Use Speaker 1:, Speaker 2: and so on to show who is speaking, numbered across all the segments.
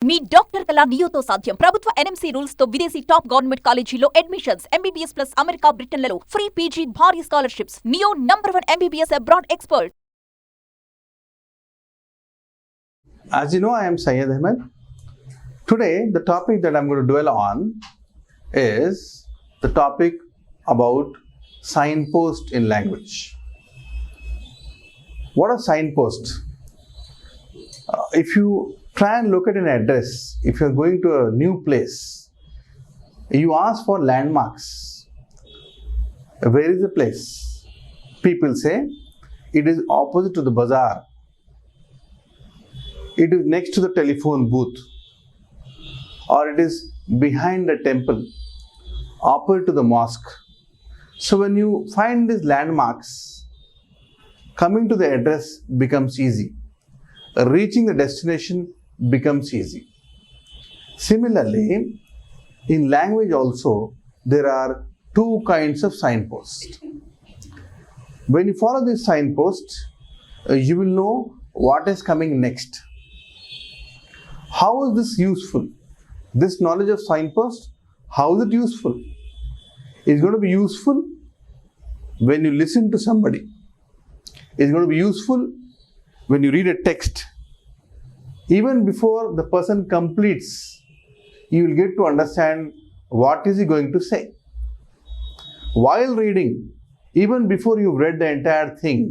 Speaker 1: మీ doctor కళ నియోతో సాధ్యం. ప్రభుత్వ NMC రూల్స్ తో విదేశీ టాప్ గవర్నమెంట్ కాలేజీలో అడ్మిషన్స్, MBBS ప్లస్ అమెరికా బ్రిటన్లలో ఫ్రీ PG భారీ scholarships. Neo #1 MBBS abroad expert.
Speaker 2: As you know, I am Syed Ahmed. Today, the topic that I'm going to dwell on is the topic about signpost in language. What are signposts? If you try and look at an address, if you're going to a new place, you ask for landmarks. Where is the place? People say it is opposite to the bazaar. It is next to the telephone booth, or it is behind the temple, opposite to the mosque. So when you find these landmarks, coming to the address becomes easy. Reaching the destination becomes easy. Similarly, in language also, there are two kinds of signposts. When you follow this signpost, you will know what is coming next. How is this useful? This knowledge of signpost, how is it useful? It's going to be useful when you listen to somebody. It's going to be useful when you read a text. Even before the person completes, you will get to understand what is he going to say. While reading, even before you've read the entire thing,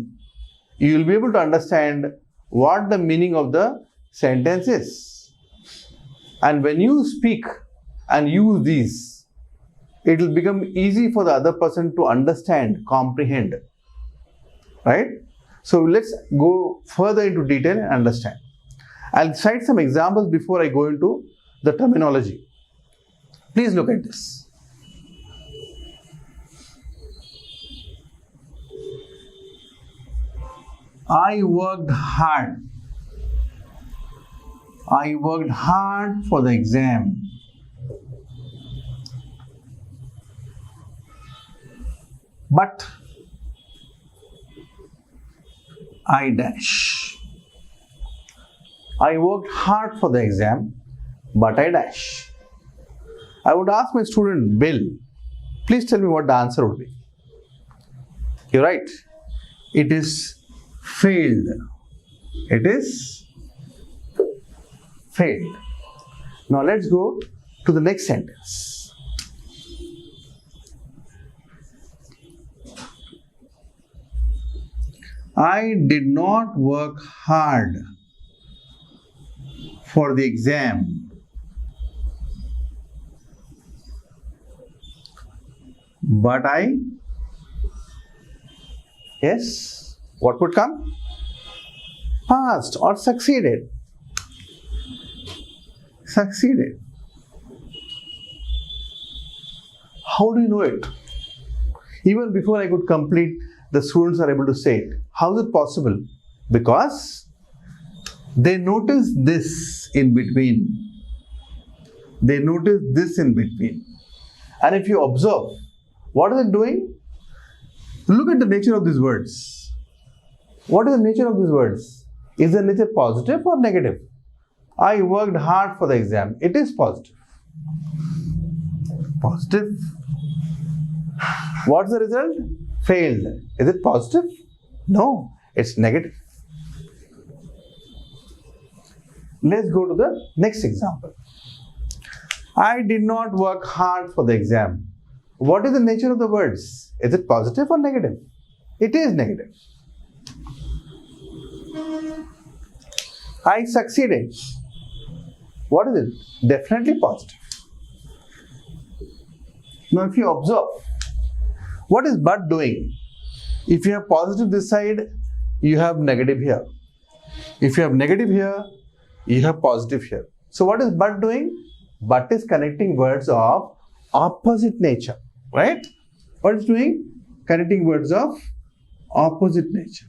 Speaker 2: you will be able to understand what the meaning of the sentence is. And when you speak and use these, it will become easy for the other person to understand, comprehend. Right? So let's go further into detail and understand. I'll cite some examples before I go into the terminology. Please look at this. I worked hard. I worked hard for the exam. But I dash. I worked hard for the exam, but I dash. I would ask my student Bill, please tell me what the answer would be. You're right. It is failed. It is failed. Now let's go to the next sentence. I did not work hard for the exam, but I, yes, what would come? Passed or succeeded. Succeeded. How do you know it? Even before I could complete, the students are able to say it. How is it possible? Because they notice this in between. They notice this in between. And if you observe, what is it doing? Look at the nature of these words. What is the nature of these words? Is the nature positive or negative? I worked hard for the exam. It is positive. Positive. What's the result? Failed. Is it positive? No, it's negative. Let's go to the next example. I did not work hard for the exam. What is the nature of the words? Is it positive or negative? It is negative. I succeeded. What is it? Definitely positive. Now if you observe, what is but doing? If you have positive this side, you have negative here. If you have negative here, you have positive here. So what is but doing? But is connecting words of opposite nature, right? What is doing? Connecting words of opposite nature.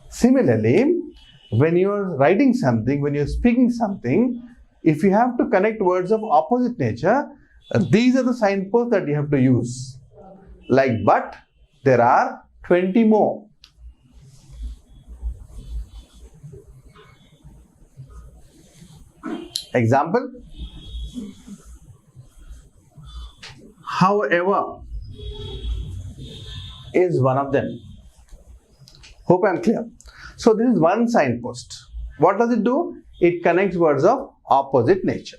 Speaker 2: Similarly, when you are writing something, when you are speaking something, if you have to connect words of opposite nature, these are the signposts that you have to use. Like but, there are 20 more. Example, however is one of them. Hope I am clear. So this is one signpost. What does it do? It connects words of opposite nature.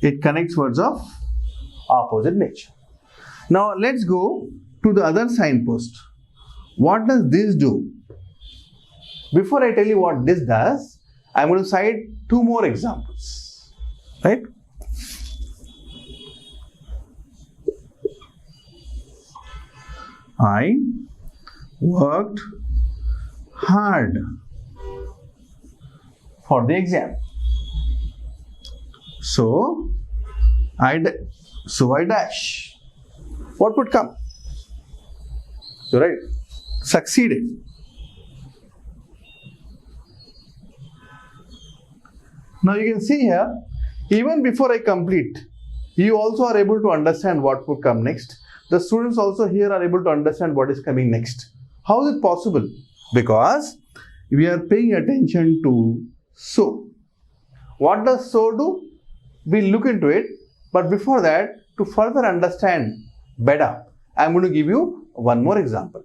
Speaker 2: It connects words of opposite nature. Now let's go to the other signpost. What does this do? Before I tell you what this does, I'm going to cite two more examples. Right? I worked hard for the exam. So I dash. What would come? So right, succeeded. Now you can see here, even before I complete, you also are able to understand what would come next. The students also here are able to understand what is coming next. How is it possible? Because we are paying attention to so. What does so do? We'll look into it. But before that, to further understand better, I'm going to give you one more example.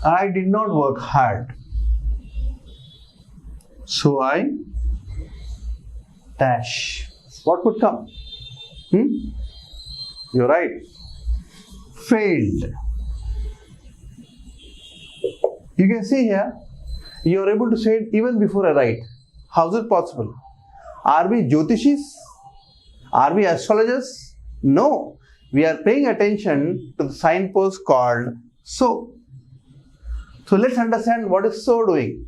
Speaker 2: I did not work hard, so I dash. What would come? You're right. Failed. You can see here, you are able to say it even before I write. How is it possible? Are we Jyotishis? Are we astrologers? No. We are paying attention to the signpost called so. So let's understand what is so doing.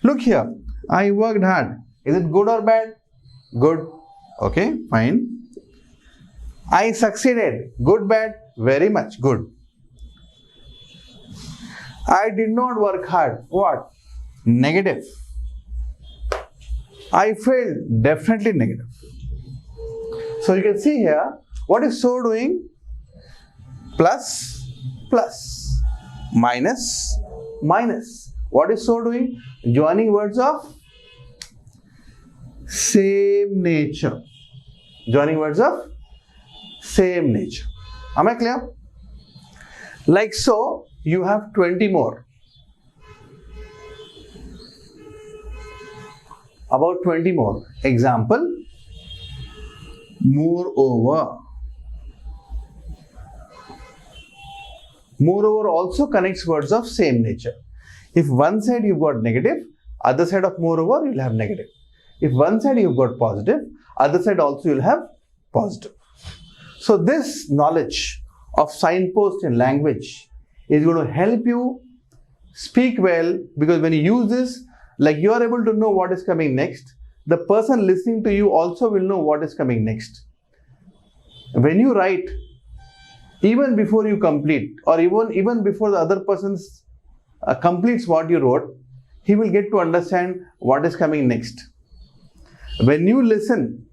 Speaker 2: Look here. I worked hard. Is it good or bad? Good. Okay, fine. I succeeded. Good, bad? Very much good. I did not work hard. What? Negative. I failed. Definitely negative. So you can see here, what is so doing? Plus, plus, minus, minus. What is so doing? Joining words of same nature. Joining words of same nature. Am I clear? Like so, you have 20 more. About 20 more. Example, moreover. Moreover also connects words of same nature. If one side you've got negative, other side of moreover you'll have negative. If one side you've got positive, other side also you'll have positive. So this knowledge of signpost in language is going to help you speak well, because when you use this, like you are able to know what is coming next, the person listening to you also will know what is coming next. When you write, even before you complete, or even before the other person completes what you wrote, he will get to understand what is coming next. When you listen,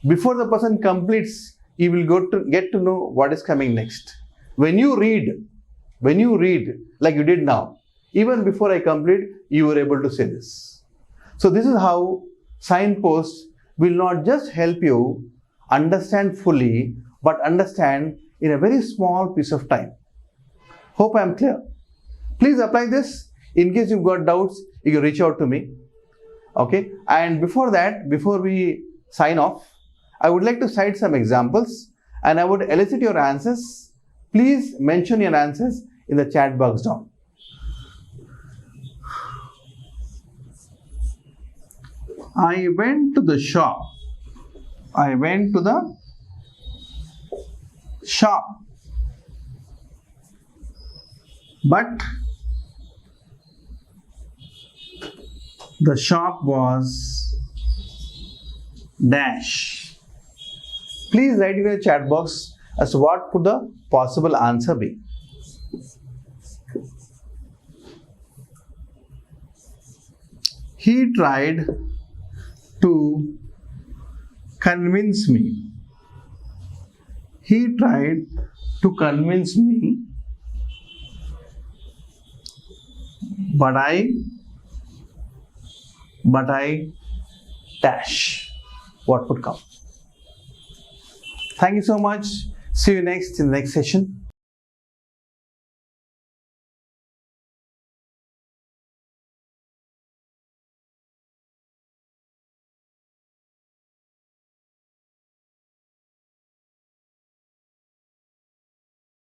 Speaker 2: before the person completes, he will get to know what is coming next. When you read like you did now, even before I complete, you were able to say this. So this is how signposts will not just help you understand fully, but understand in a very small piece of time. Hope I am clear. Please apply this. In case you've got doubts, you can reach out to me. Okay. And before that, before we sign off, I would like to cite some examples and I would elicit your answers. Please mention your answers in the chat box down. I went to the shop. I went to the shop. But the shop was dash. Please write in the chat box as to what could the possible answer be. He tried to convince me. He tried to convince me, but I dash. What would come? Thank you so much. See you next in the next session.